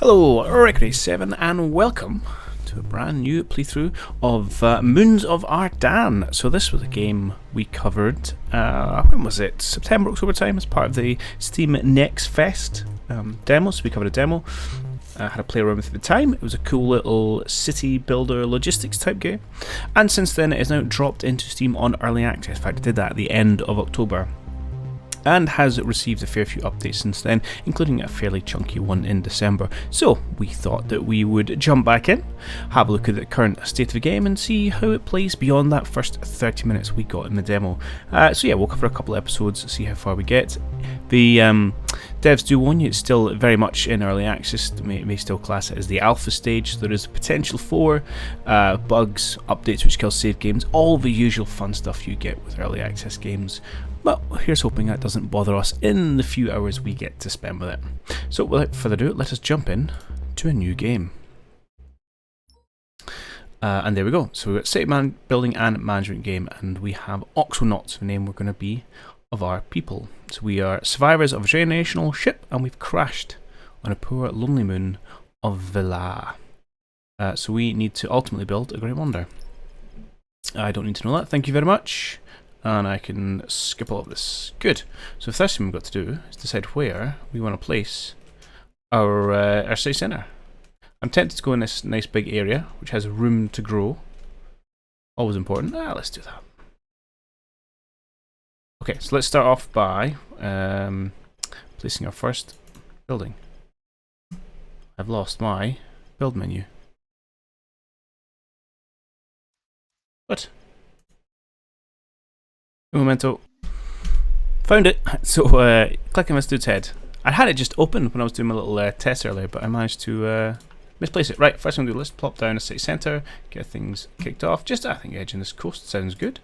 Hello, Requin87 and welcome to a brand new playthrough of Moons of Ardan. So this was a game we covered, when was it? September, October time as part of the Steam Next Fest demo. So we covered a demo. I had a play around with it at the time. It was a cool little city builder logistics type game. And since then it is now dropped into Steam on Early Access. In fact, I did that at the end of October. And has received a fair few updates since then, including a fairly chunky one in December. So we thought that we would jump back in, have a look at the current state of the game and see how it plays beyond that first 30 minutes we got in the demo. So yeah, we'll cover a couple of episodes, see how far we get. The devs do warn you it's still very much in early access. They may still class it as the alpha stage. So there is potential for bugs, updates which kill save games, all the usual fun stuff you get with early access games. But here's hoping that doesn't bother us in the few hours we get to spend with it. So without further ado, let us jump in to a new game. And there we go. So we've got city building and management game, and we have Oxonauts, the name we're going to be of our people. So we are survivors of a generational ship, and we've crashed on a poor, lonely moon of Villa. So we need to ultimately build a great wonder. I don't need to know that, thank you very much. And I can skip all of this. Good. So the first thing we've got to do is decide where we want to place our city centre. I'm tempted to go in this nice big area, which has room to grow. Always important. Let's do that. Okay, so let's start off by placing our first building. I've lost my build menu. What? Memento. Found it. So click on this dude's head. I had it just open when I was doing my little test earlier, but I managed to misplace it. Right, first thing we'll do, let's plop down a city centre, get things kicked off. Just, I think, edging this coast sounds good.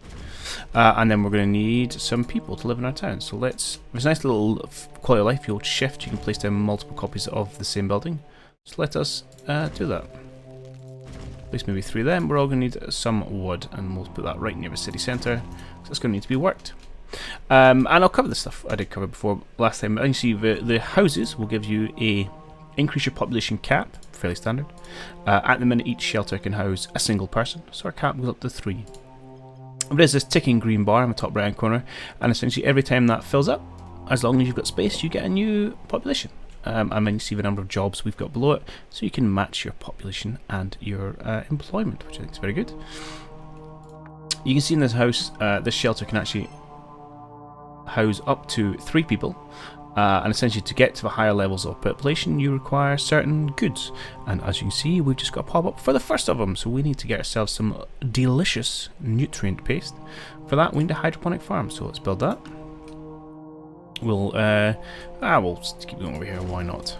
And then we're going to need some people to live in our town. So let's, there's a nice little quality of life, the old shift. You can place down multiple copies of the same building. So let us do that. Place maybe 3 of them. We're all going to need some wood, and we'll put that right near the city centre. So it's going to need to be worked. And I'll cover the stuff I did cover before last time. And you see the houses will give you a increase your population cap, fairly standard. At the minute each shelter can house a single person, so our cap goes up to 3. There's this ticking green bar in the top right hand corner, and essentially every time that fills up, as long as you've got space, you get a new population. And then you see the number of jobs we've got below it, so you can match your population and your employment, which I think is very good. You can see in this house, this shelter can actually house up to 3 people, and essentially to get to the higher levels of population you require certain goods, and as you can see we've just got a pop-up for the first of them, so we need to get ourselves some delicious nutrient paste. For that we need a hydroponic farm, so let's build that. We'll just keep going over here, why not?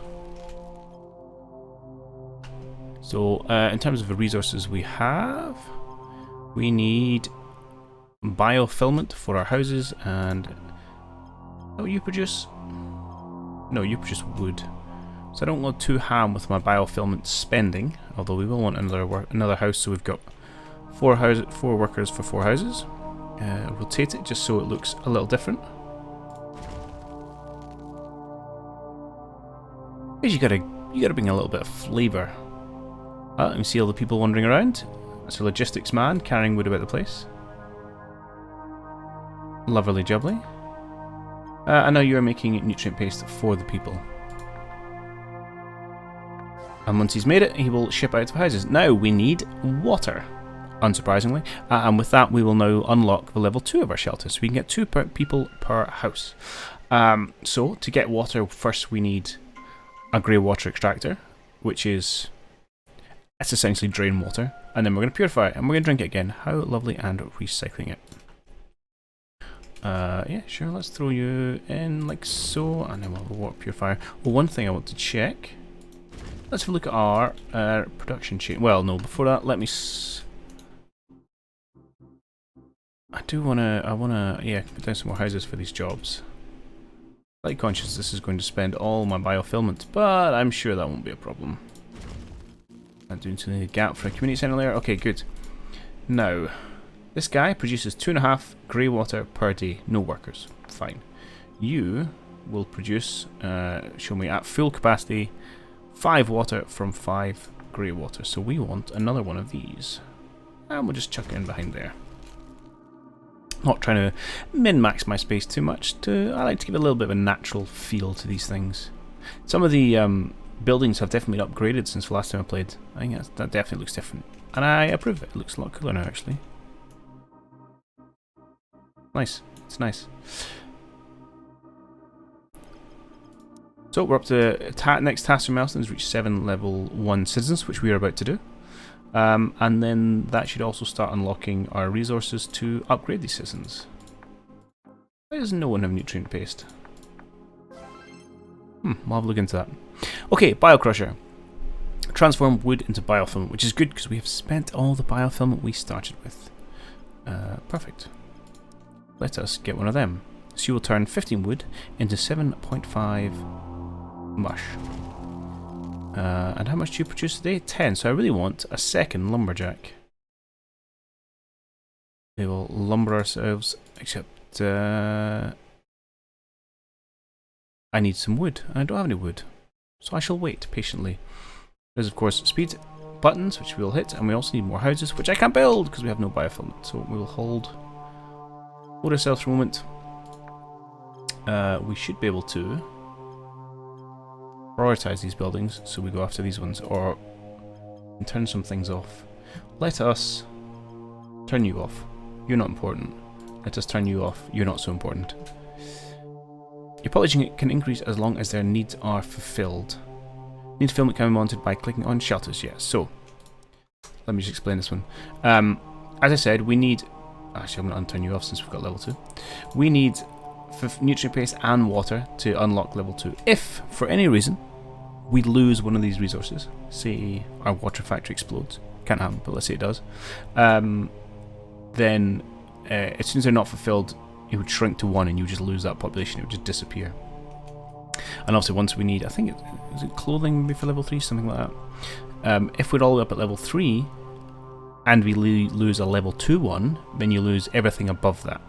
So in terms of the resources we have, we need biofilament for our houses, and oh, you produce? No, you produce wood. So I don't go too ham with my biofilament spending, although we will want another house, so we've got 4 workers for 4 houses. Rotate it just so it looks a little different. You gotta bring a little bit of flavour. You can see all the people wandering around. That's a logistics man carrying wood about the place. Lovely jubbly. I know you're making nutrient paste for the people. And once he's made it, he will ship out to the houses. Now we need water, unsurprisingly. And with that we will now unlock the level 2 of our shelter. So we can get 2 people per house. So to get water, first we need a grey water extractor, which is, it's essentially drain water, and then we're going to purify it and we're going to drink it again. How lovely, and recycling it. Yeah, sure, let's throw you in like so, and then we'll have a water purifier. Well, one thing I want to check, let's have a look at our production chain. Well, no, before that, let me I wanna, yeah, put down some more houses for these jobs. Slightly conscious this is going to spend all my biofilament, but I'm sure that won't be a problem. I'm doing something a gap for a community centre layer. Okay, good. Now, this guy produces 2.5 grey water per day. No workers. Fine. You will produce, show me at full capacity, 5 water from 5 grey water. So we want another one of these. And we'll just chuck it in behind there. Not trying to min-max my space too much. I like to give a little bit of a natural feel to these things. Some of the buildings have definitely been upgraded since the last time I played. I think that definitely looks different. And I approve it. It looks a lot cooler now, actually. Nice. It's nice. So we're up to next task or milestones, reach 7 level 1 citizens, which we are about to do. And then that should also start unlocking our resources to upgrade these citizens. Why does no one have nutrient paste? We'll have a look into that. Okay, Biocrusher. Transform wood into biofilament, which is good because we have spent all the biofilament we started with. Perfect. Let us get one of them. So you will turn 15 wood into 7.5 mush. And how much do you produce today? 10. So I really want a second lumberjack. We will lumber ourselves, except I need some wood, and I don't have any wood. So I shall wait patiently. There's of course speed buttons, which we will hit, and we also need more houses, which I can't build because we have no biofilament. So we will hold ourselves for a moment. We should be able to prioritize these buildings, so we go after these ones, or turn some things off. Let us turn you off. You're not important. Let us turn you off. You're not so important. Your population can increase as long as their needs are fulfilled. Need fulfillment can be monitored by clicking on shelters. Yes. So let me just explain this one. As I said, we need. Actually, I'm going to unturn you off since we've got level 2. We need nutrient paste and water to unlock level 2. If, for any reason, we lose one of these resources, say our water factory explodes, can't happen, but let's say it does, then as soon as they're not fulfilled, it would shrink to 1 and you would just lose that population, it would just disappear. And also once we need, I think, is it clothing maybe for level 3, something like that. If we're all the way up at level 3, and we lose a level 2 one, then you lose everything above that.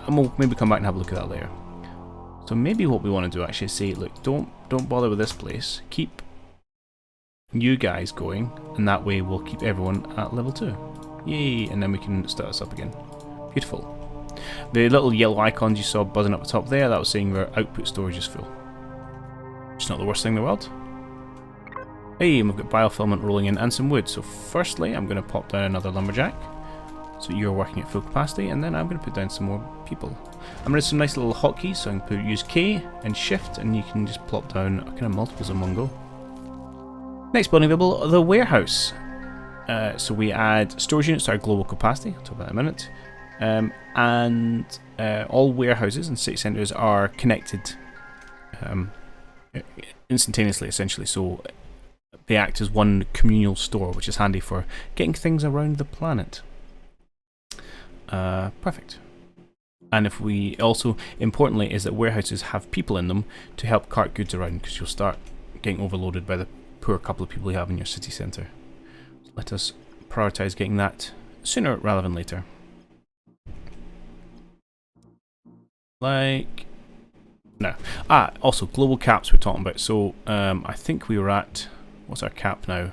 And we'll maybe come back and have a look at that later. So maybe what we want to do actually is say, look, don't bother with this place. Keep you guys going, and that way we'll keep everyone at level 2. Yay! And then we can start us up again. Beautiful. The little yellow icons you saw buzzing up the top there, that was saying our output storage is full. It's not the worst thing in the world. Hey, and we've got biofilament rolling in and some wood. So firstly, I'm going to pop down another lumberjack. So you're working at full capacity, and then I'm going to put down some more people. I'm going to some nice little hotkeys, so I can use K and Shift, and you can just plop down kind of multiples in one go. Next building available, the warehouse. So we add storage units to our global capacity. I'll talk about that in a minute. And all warehouses and city centres are connected instantaneously, essentially. So they act as one communal store, which is handy for getting things around the planet. Perfect. And if we also, importantly, is that warehouses have people in them to help cart goods around, because you'll start getting overloaded by the poor couple of people you have in your city centre. So let us prioritise getting that sooner rather than later. Like, no. Also global caps we're talking about. So I think we were at, what's our cap now?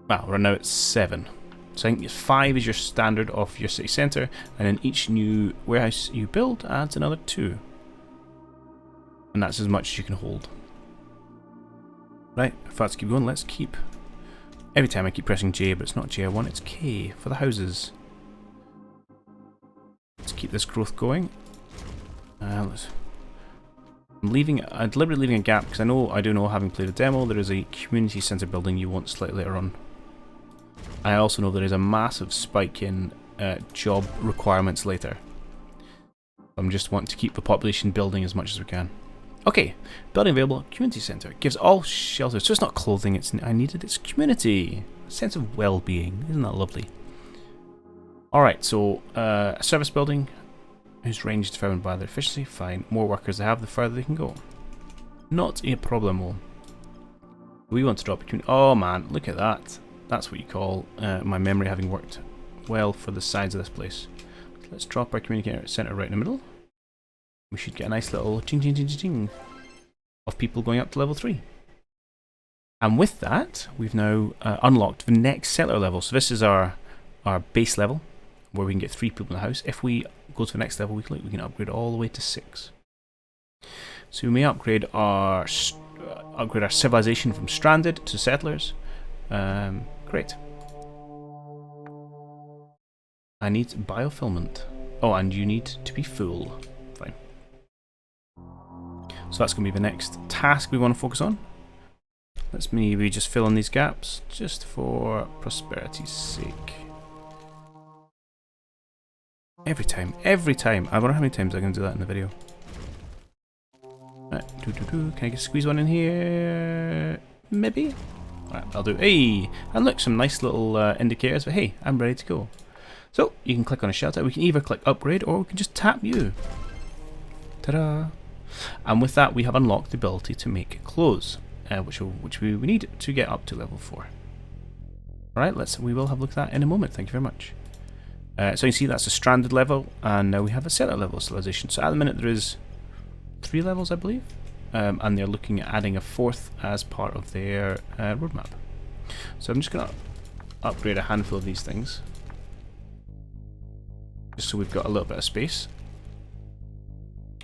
Well, we're now at 7. So I think 5 is your standard of your city centre, and then each new warehouse you build adds another 2. And that's as much as you can hold. Right, if let's keep going, let's keep. Every time I keep pressing J, but it's not J I want, it's K for the houses. Let's keep this growth going. I'm deliberately leaving a gap because I do know, having played a demo, there is a community centre building you want slightly later on. I also know there is a massive spike in job requirements later. I'm just wanting to keep the population building as much as we can. Okay, building available, community centre. Gives all shelters, so it's not clothing, I needed, it's community. A sense of well-being, isn't that lovely? Alright, so a service building whose range is determined by their efficiency. Fine, more workers they have, the further they can go. Not a problem. We want to drop a community. Oh man, look at that. That's what you call my memory having worked well for the size of this place. So let's drop our communicator centre right in the middle. We should get a nice little ching ching ching ching of people going up to level 3. And with that, we've now unlocked the next settler level. So this is our base level, where we can get 3 people in the house. If we go to the next level, we can upgrade all the way to 6. So we may upgrade our civilization from stranded to settlers. Great. I need biofilament. Oh, and you need to be full. Fine. So that's going to be the next task we want to focus on. Let's maybe just fill in these gaps, just for prosperity's sake. Every time. I wonder how many times I can do that in the video. Right, can I just squeeze one in here? Maybe? Right, I'll do. Hey! And look, some nice little indicators, but hey, I'm ready to go. So, you can click on a shelter. We can either click upgrade, or we can just tap you. Ta-da! And with that, we have unlocked the ability to make clothes, which we need to get up to level 4. Alright, we will have a look at that in a moment. Thank you very much. So you can see that's a stranded level, and now we have a settler level of civilization. So at the minute there is 3 levels, I believe, and they're looking at adding a 4th as part of their roadmap. So I'm just going to upgrade a handful of these things, just so we've got a little bit of space.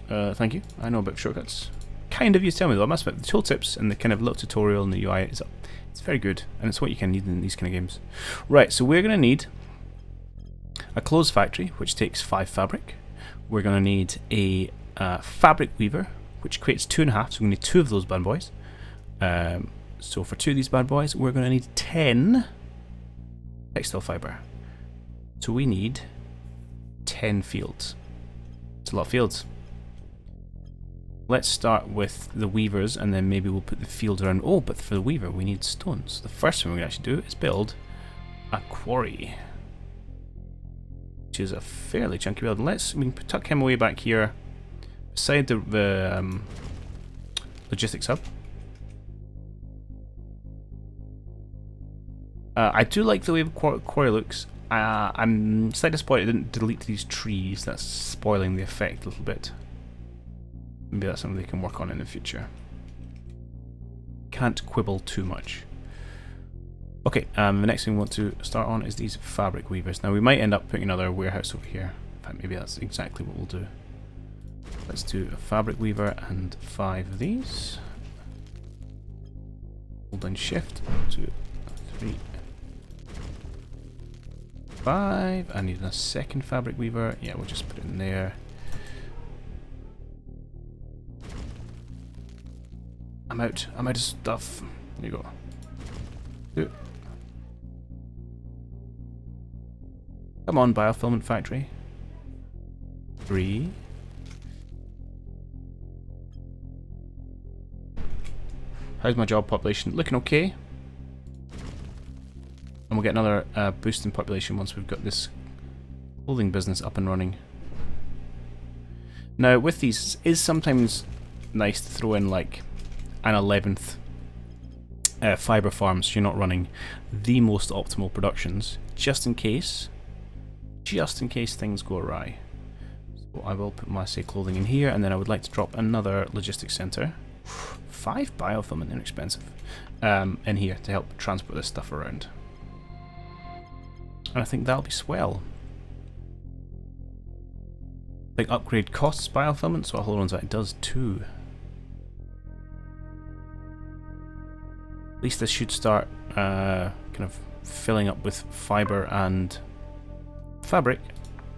Thank you. I know about shortcuts. Kind of, you tell me though. I must admit, the tooltips and the kind of little tutorial and the UI it's very good, and it's what you can need in these kind of games. Right, so we're going to need a clothes factory, which takes 5 fabric. We're going to need a fabric weaver, which creates 2.5, so we're going to need 2 of those bad boys. So for 2 of these bad boys, we're going to need 10 textile fiber. So we need 10 fields. It's a lot of fields. Let's start with the weavers, and then maybe we'll put the fields around. Oh, but for the weaver, we need stones. The first thing we're going to actually do is build a quarry, which is a fairly chunky build. We can tuck him away back here beside the logistics hub. I do like the way the quarry looks. I'm slightly disappointed I didn't delete these trees. That's spoiling the effect a little bit. Maybe that's something they can work on in the future. Can't quibble too much. Okay, the next thing we want to start on is these fabric weavers. Now we might end up putting another warehouse over here. In fact, maybe that's exactly what we'll do. Let's do a fabric weaver and 5 of these. Hold down shift. 2, 3, 5. I need a second fabric weaver. Yeah, we'll just put it in there. I'm out of stuff. There you go. 2. Come on, biofilament factory. 3. How's my job population? Looking okay. And we'll get another boost in population once we've got this clothing business up and running. Now, with these, it is sometimes nice to throw in like an 11th fiber farm, so you're not running the most optimal productions, just in case things go awry. So I will put my clothing in here, and then I would like to drop another logistics center. 5 biofilament, inexpensive, in here to help transport this stuff around. And I think that'll be swell. Like upgrade costs biofilament, so I'll hold on to that. It does too. At least this should start kind of filling up with fiber and fabric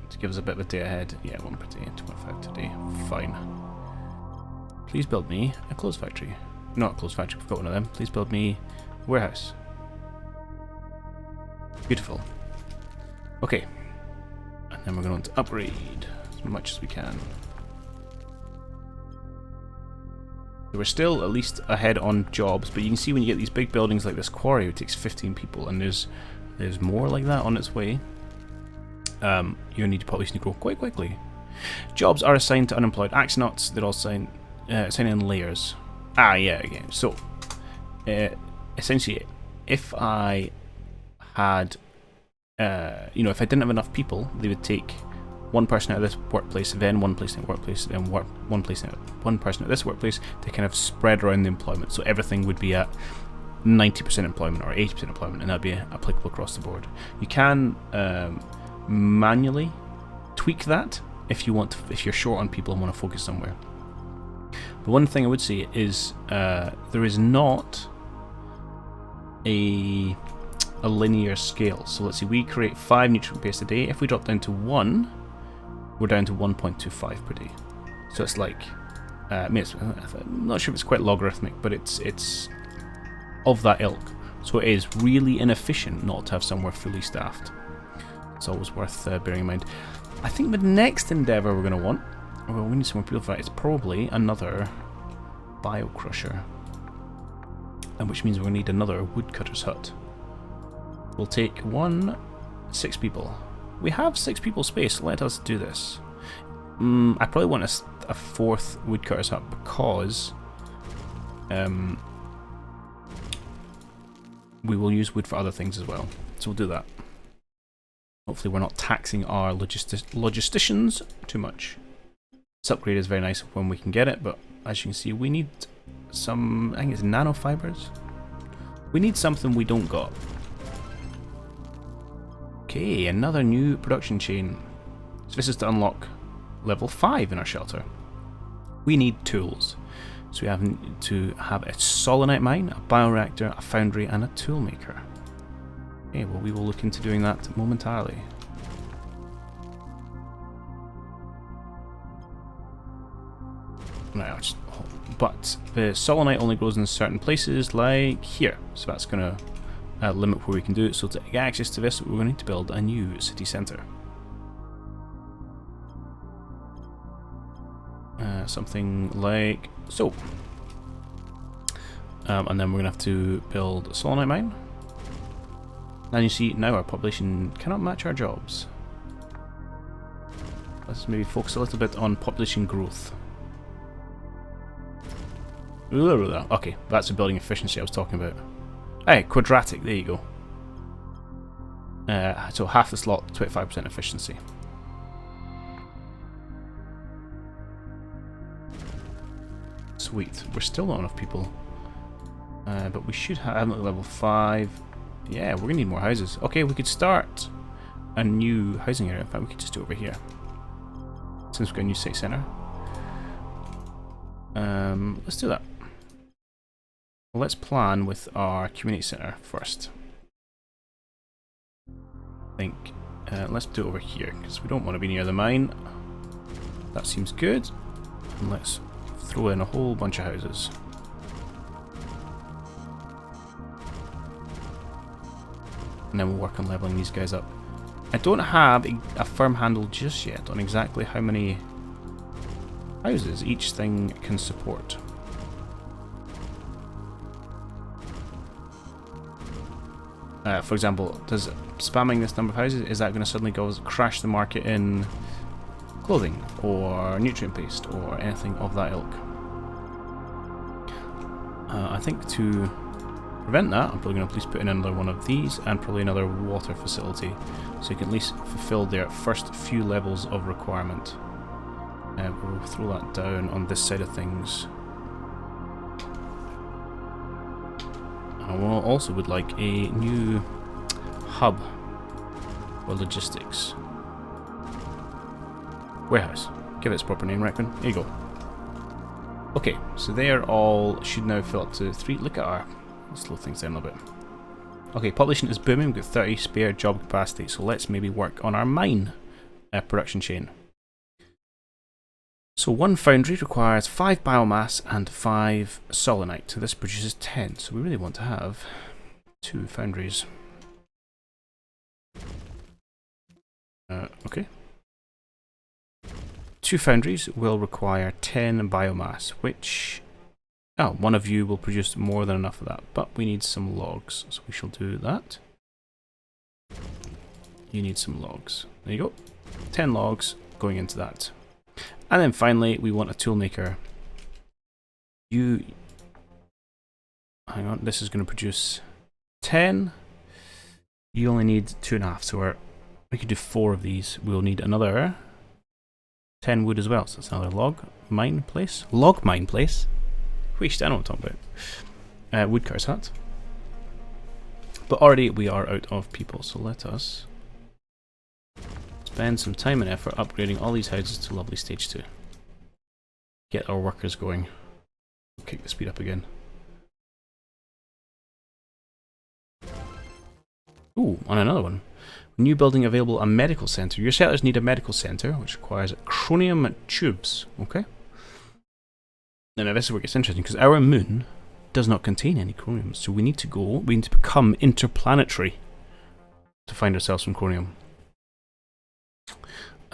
to give us a bit of a day ahead. Yeah, 1 per day, 25 today. Fine. Please build me a clothes factory. Not a clothes factory, we've got one of them. Please build me a warehouse. Beautiful. Okay. And then we're going to upgrade as much as we can. So we're still at least ahead on jobs, but you can see when you get these big buildings like this quarry, it takes 15 people, and there's more like that on its way. You need to population to grow quite quickly. Jobs are assigned to unemployed axonauts. They're all assigned in layers. Yeah. So essentially, if I had, if I didn't have enough people, they would take one person out of this workplace, then one person at workplace, then one person at this workplace, to kind of spread around the employment. So everything would be at 90% employment or 80% employment, and that'd be applicable across the board. You can manually tweak that if you want to, if you're short on people and want to focus somewhere. But one thing I would say is there is not a linear scale. So let's see, we create 5 nutrient paste a day. If we drop down to 1, we're down to 1.25 per day. So it's like, I'm not sure if it's quite logarithmic, but it's of that ilk. So it is really inefficient not to have somewhere fully staffed. It's always worth bearing in mind. I think the next endeavour we're going to want, well, we need some more people for that, it's probably another bio crusher. And which means we're going to need another woodcutter's hut. We'll take 6 people. We have 6 people space, let us do this. I probably want a 4th woodcutter's hut because we will use wood for other things as well. So we'll do that. Hopefully we're not taxing our logisticians too much. This upgrade is very nice when we can get it, but as you can see, we need some, I think it's nanofibers. We need something we don't got. Okay, another new production chain. So this is to unlock level 5 in our shelter. We need tools. So we have to have a solonite mine, a bioreactor, a foundry, and a tool maker. Okay, well we will look into doing that momentarily. Right, but the solonite only grows in certain places, like here. So that's going to limit where we can do it. So to get access to this, we're going to need to build a new city centre. Something like so. And then we're going to have to build a solonite mine. And you see, now our population cannot match our jobs. Let's maybe focus a little bit on population growth. Okay, that's the building efficiency I was talking about. Hey, quadratic, there you go. So half the slot, 25% efficiency. Sweet. We're still not enough people. But we should have level 5. Yeah, we're going to need more houses. Okay, we could start a new housing area. In fact, we could just do it over here. Since we've got a new city centre. Let's do that. Well, let's plan with our community centre first. I think let's do it over here because we don't want to be near the mine. That seems good. And let's throw in a whole bunch of houses. And then we'll work on leveling these guys up. I don't have a firm handle just yet on exactly how many houses each thing can support. For example, does spamming this number of houses, is that going to suddenly crash the market in clothing or nutrient paste or anything of that ilk? I think to prevent that, I'm probably going to at least put in another one of these and probably another water facility so you can at least fulfill their first few levels of requirement. We'll throw that down on this side of things. I also would like a new hub for logistics. Warehouse. Give it its proper name, Requin. There you go. Okay, so they are all should now fill up to 3. Look at our... Let's slow things down a little bit. Okay, population is booming. We've got 30 spare job capacity, so let's maybe work on our mine production chain. So 1 foundry requires 5 biomass and 5 solonite, so this produces 10. So we really want to have 2 foundries. Okay. 2 foundries will require 10 biomass, which... Oh, one of you will produce more than enough of that, but we need some logs, so we shall do that. You need some logs. There you go. 10 logs going into that. And then finally, we want a toolmaker. Hang on, this is going to produce 10. You only need 2.5, so we could do 4 of these. We'll need another 10 wood as well, so it's another log mine place. Log mine place? Wheesh, I know what I'm talking about. Woodcutter's hut. But already we are out of people, so let us spend some time and effort upgrading all these houses to lovely stage 2. Get our workers going. Kick the speed up again. Ooh, on another one. New building available, a medical centre. Your settlers need a medical centre, which requires chromium tubes. Okay. Now this is where it gets interesting, because our moon does not contain any chromium, so we need to become interplanetary to find ourselves some chromium.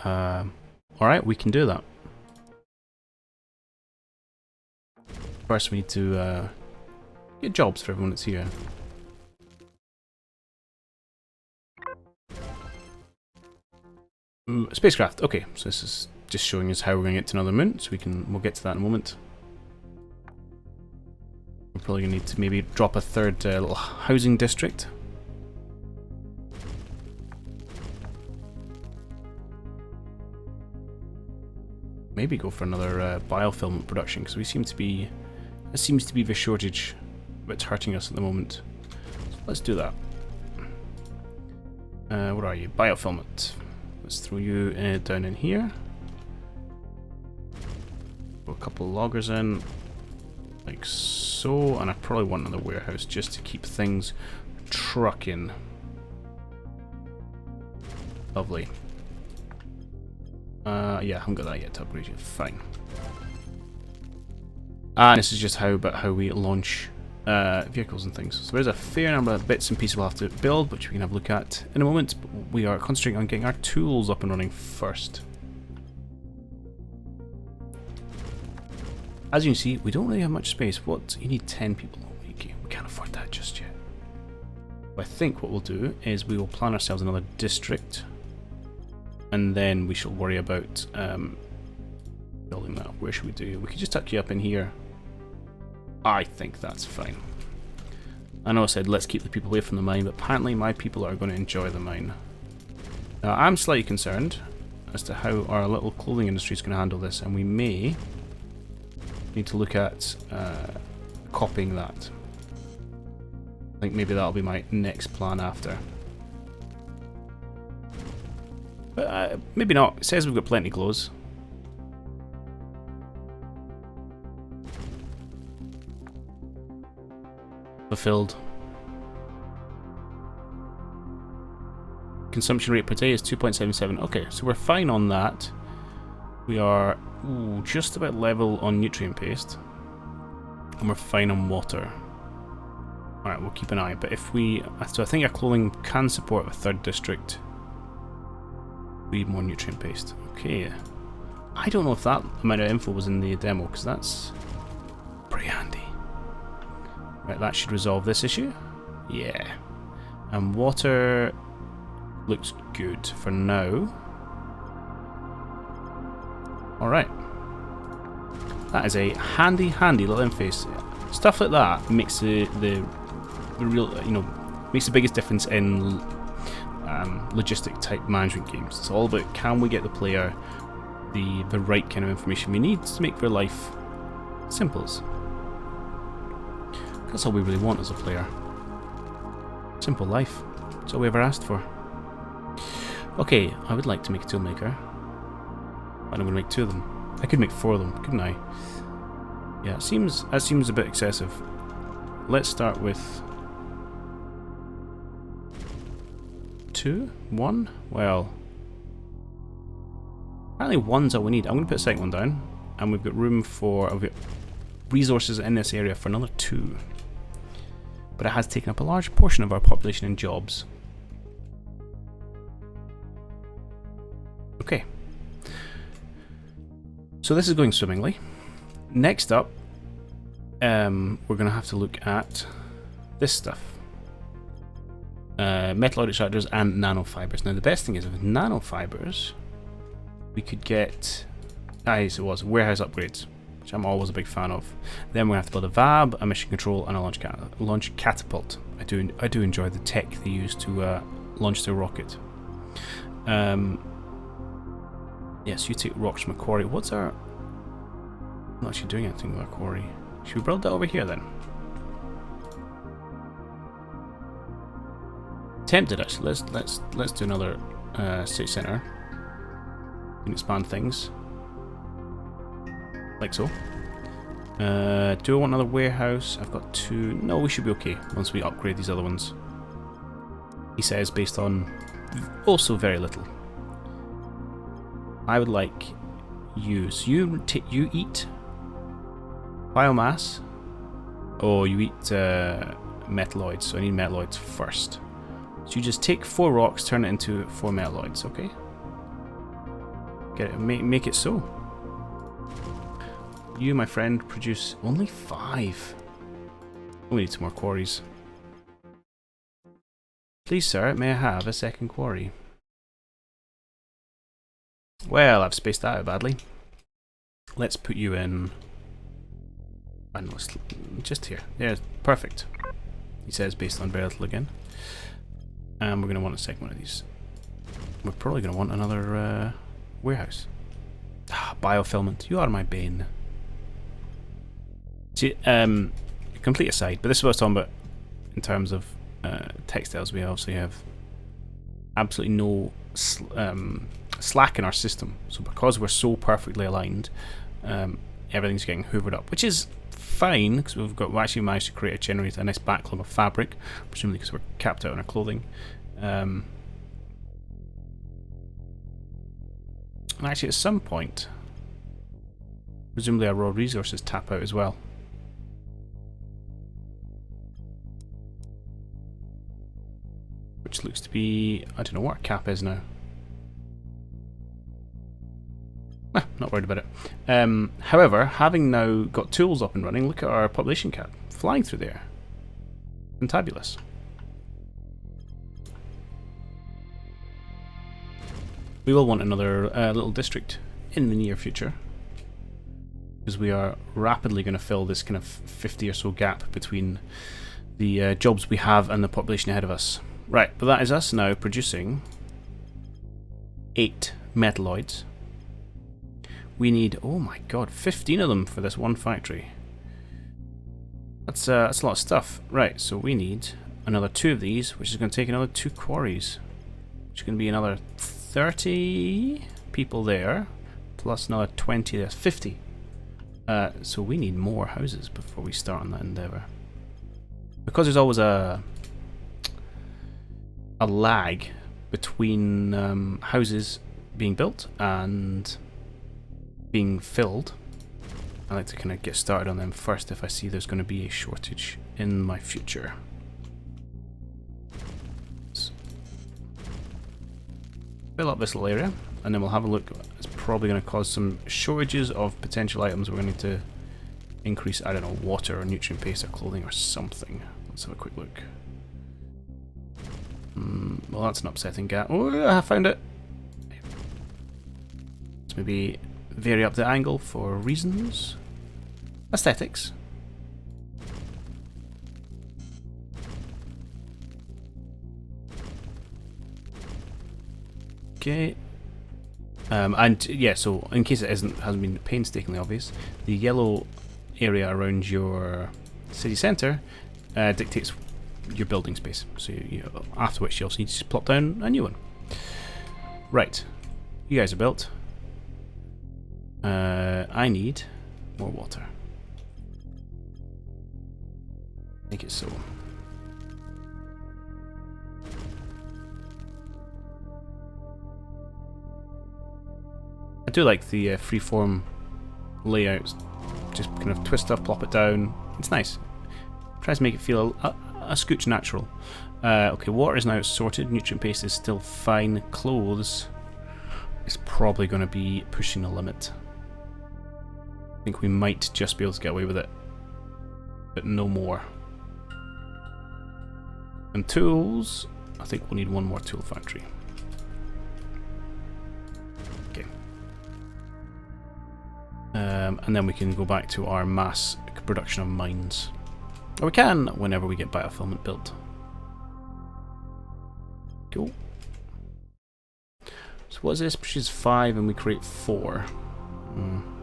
Alright, we can do that. First we need to get jobs for everyone that's here. Spacecraft. Okay, so this is just showing us how we're going to get to another moon, so we'll get to that in a moment. We're probably going to need to maybe drop a third little housing district. Maybe go for another biofilament production, because there seems to be the shortage that's hurting us at the moment. So let's do that. What are you? Biofilament. Let's throw you down in here. Throw a couple of loggers in, like so, and I probably want another warehouse just to keep things trucking. Lovely. Yeah, I haven't got that yet to upgrade you. Fine. And this is just how we launch vehicles and things. So there's a fair number of bits and pieces we'll have to build, which we can have a look at in a moment. But we are concentrating on getting our tools up and running first. As you can see, we don't really have much space. You need 10 people. Okay, we can't afford that just yet. But I think what we'll do is we will plan ourselves another district, and then we shall worry about building that. Where should we do? We could just tuck you up in here. I think that's fine. I know I said let's keep the people away from the mine, but apparently my people are going to enjoy the mine. Now I'm slightly concerned as to how our little clothing industry is going to handle this, and we may need to look at copying that. I think maybe that'll be my next plan after. But maybe not. It says we've got plenty of clothes. Fulfilled. Consumption rate per day is 2.77. Okay, so we're fine on that. We are just about level on nutrient paste, and we're fine on water. Alright, we'll keep an eye. But if so I think our clothing can support a third district. We need more nutrient paste. Okay. I don't know if that amount of info was in the demo, because that's pretty handy. Right, that should resolve this issue. Yeah. And water looks good for now. Alright. That is a handy little interface. Stuff like that makes the real, makes the biggest difference in logistic type management games. It's all about, can we get the player the right kind of information we need to make their life simple. That's all we really want as a player. Simple life. That's all we ever asked for. Okay, I would like to make a toolmaker. And I'm going to make 2 of them. I could make 4 of them, couldn't I? Yeah, that seems a bit excessive. Let's start with 2? 1? Well, apparently 1's all we need. I'm going to put a second one down, and we've got room for resources in this area for another 2. But it has taken up a large portion of our population in jobs. Okay. So this is going swimmingly. Next up, we're going to have to look at this stuff. Metal extractors and nanofibers. Now the best thing is with nanofibers, we could get, as it was, warehouse upgrades, which I'm always a big fan of. Then we have to build a VAB, a mission control, and a launch catapult. I do enjoy the tech they use to launch their rocket. Yes, you take rocks from a quarry. What's our... I'm not actually doing anything with our quarry. Should we build that over here then? Tempted actually. Let's do another city centre. We can expand things. Like so. Do I want another warehouse? I've got 2. No, we should be okay once we upgrade these other ones. He says based on also very little. I would like you. So you eat biomass. Oh, you eat metalloids. So I need metalloids first. So you just take 4 rocks, turn it into 4 metalloids. Okay. Get it. Make it so. You, my friend, produce only 5. We need some more quarries. Please, sir, may I have a second quarry? Well, I've spaced that out badly. Let's put you in... I know, just here. Yeah, perfect. He says based on very little again. And we're going to want a second one of these. We're probably going to want another warehouse. Ah, biofilament. You are my bane. See, complete aside, but this is what I was talking about in terms of textiles. We obviously have absolutely no slack in our system. So because we're so perfectly aligned, everything's getting hoovered up, which is fine because we actually managed to create a nice backlog of fabric, presumably because we're capped out on our clothing. And actually, at some point, presumably our raw resources tap out as well. Which looks to be, I don't know what our cap is now. Not worried about it. However, having now got tools up and running, look at our population cap flying through there. Fantabulous. We will want another little district in the near future, because we are rapidly going to fill this kind of 50 or so gap between the jobs we have and the population ahead of us. Right, but that is us now producing 8 metalloids. We need, oh my god, 15 of them for this one factory. That's a lot of stuff. Right, so we need another 2 of these, which is going to take another 2 quarries, which is going to be another 30 people there, plus another 20, there's 50. So we need more houses before we start on that endeavour. Because there's always a lag between houses being built and being filled, I like to kind of get started on them first if I see there's going to be a shortage in my future. So fill up this little area and then we'll have a look. It's probably going to cause some shortages of potential items. We're going to need to increase, I don't know, water or nutrient base or clothing or something. Let's have a quick look. Well, that's an upsetting gap. Oh, I found it! Let's maybe vary up the angle for reasons. Aesthetics. Okay. And yeah, so in case it hasn't been painstakingly obvious, the yellow area around your city centre dictates your building space. So after which you also need to plop down a new one. Right, you guys are built. I need more water. Make it so. I do like the freeform layouts. Just kind of twist up, plop it down. It's nice. Tries to make it feel a scooch natural. Okay, water is now sorted. Nutrient base is still fine. Clothes is probably going to be pushing the limit. I think we might just be able to get away with it, but no more. And tools, I think we'll need one more tool factory. Okay. And then we can go back to our mass production of mines. Or we can whenever we get biofilament built. Cool. So what is this? She's 5 and we create 4.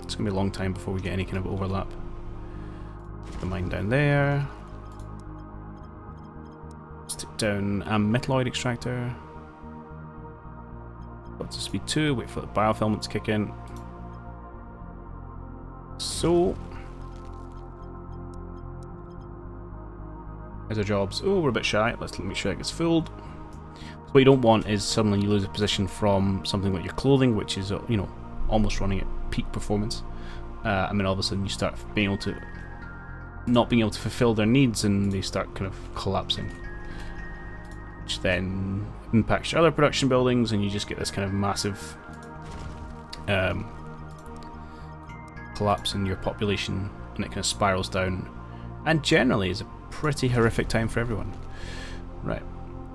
It's going to be a long time before we get any kind of overlap. The mine down there. Stick down a metalloid extractor. Got to speed 2, wait for the biofilament to kick in. So, there's our jobs. Oh, we're a bit shy. Let's make sure that gets filled. So what you don't want is suddenly you lose a position from something like your clothing, which is, you know, almost running at peak performance. I mean, all of a sudden you start being able to not being able to fulfill their needs, and they start kind of collapsing, which then impacts your other production buildings, and you just get this kind of massive collapse in your population, and it kind of spirals down, and generally is a pretty horrific time for everyone. Right,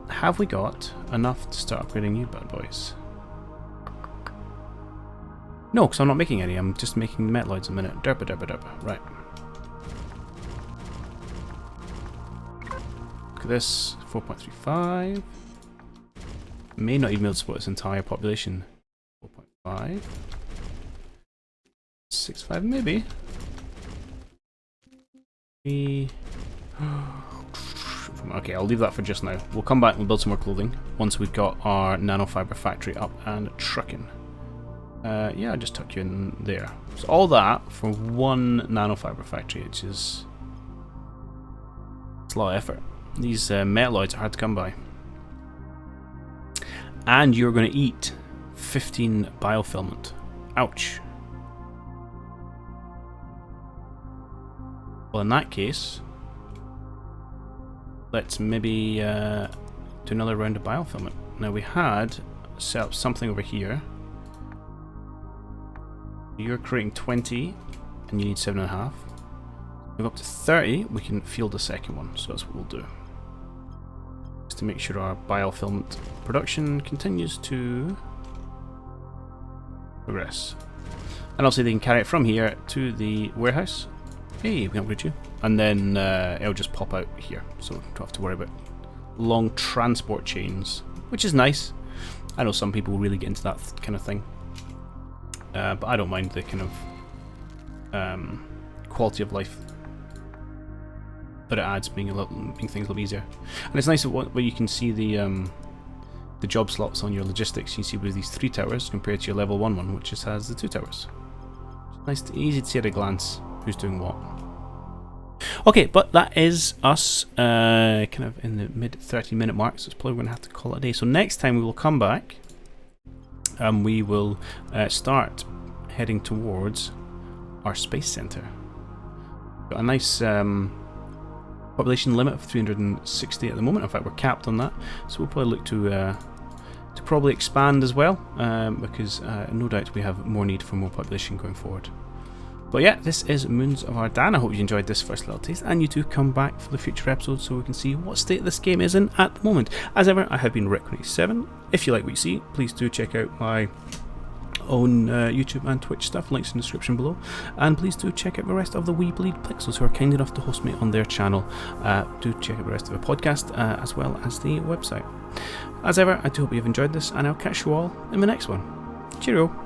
have we got enough to start upgrading you bad boys? No, because I'm not making any, I'm just making the metalloids a minute. Derpa derpa derpa. Right. Look at this, 4.35. May not even be able to support this entire population. 4.5. 6.5 maybe. 3. Okay, I'll leave that for just now. We'll come back and we'll build some more clothing once we've got our nanofiber factory up and trucking. Yeah, I just tuck you in there. So all that for one nanofiber factory, which is... it's a lot of effort. These metalloids are hard to come by. And you're going to eat 15 biofilament. Ouch. Well, in that case, let's maybe do another round of biofilament. Now we had set up something over here. You're creating 20 and you need 7.5. Move up to 30, we can field a second one, so that's what we'll do. Just to make sure our biofilament production continues to progress. And also they can carry it from here to the warehouse. Hey, we can upgrade you. And then it'll just pop out here, so don't have to worry about long transport chains, which is nice. I know some people really get into that kind of thing. But I don't mind the kind of quality of life that it adds, being things a little easier. And it's nice where you can see the job slots on your logistics. You see with these 3 towers compared to your level 1 one, which just has the 2 towers. It's nice, easy to see at a glance who's doing what. Okay, but that is us kind of in the mid 30-minute mark, so it's probably going to have to call it a day. So next time we will come back and we will start heading towards our space center. Got a nice population limit of 360 at the moment. In fact, we're capped on that, so we'll probably look to probably expand as well, because no doubt we have more need for more population going forward. But yeah, this is Moons of Ardan. I hope you enjoyed this first little taste, and you do come back for the future episodes so we can see what state this game is in at the moment. As ever, I have been Requin87. If you like what you see, please do check out my own YouTube and Twitch stuff, links in the description below, and please do check out the rest of the We Bleed Pixels who are kind enough to host me on their channel. Do check out the rest of the podcast as well as the website. As ever, I do hope you've enjoyed this, and I'll catch you all in the next one. Cheerio!